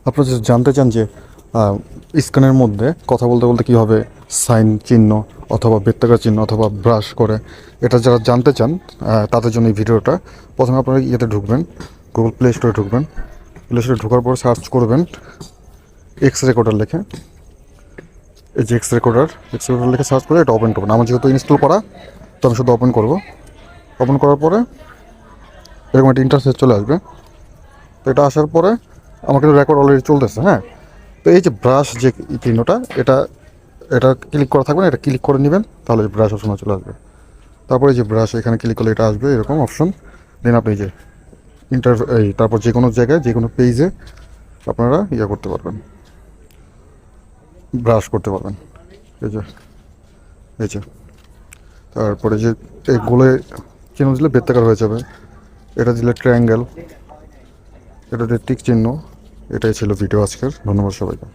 আপনারা যদি জানতে চান যে স্ক্যানের মধ্যে কথা বলতে বলতে কীভাবে সাইন চিহ্ন অথবা বৃত্তাকার চিহ্ন অথবা ব্রাশ করে, এটা যারা জানতে চান তাদের জন্য এই ভিডিওটা। প্রথমে আপনারা ইয়েতে ঢুকবেন, গুগল প্লে স্টোরে ঢুকবেন। প্লে স্টোরে ঢোকার পর সার্চ করবেন এক্স রেকর্ডার লিখে। এই যে এক্স রেকর্ডার লিখে সার্চ করে এটা ওপেন করবেন। আমার যেহেতু ইনস্টল করা, তো আমি শুধু ওপেন করব। ওপেন করার পরে এরকম একটা ইন্টারফেস চলে আসবে। তো এটা আসার পরে আমার কিন্তু রেকর্ড অলরেডি চলতেছে, হ্যাঁ। তো এই যে ব্রাশ যে চিহ্নটা, এটা এটা ক্লিক করা থাকবে না, এটা ক্লিক করে নেবেন, তাহলে ব্রাশ অপশন চলে আসবে। তারপরে যে ব্রাশ এখানে ক্লিক করলে এটা আসবে এরকম অপশন। দেন আপনি যে তারপর যে কোনো জায়গায় যে কোনো পেজে আপনারা করতে পারবেন, ব্রাশ করতে পারবেন। এই যে এই যে তারপরে যে এই গোলে চিহ্ন দিলে বৃত্তাকার হয়ে যাবে, এটা দিলে ট্রায়াঙ্গেল, এটা দিয়ে টিক চিহ্ন। এটাই ছিল ভিডিও আজকের। ধন্যবাদ সবাইকে।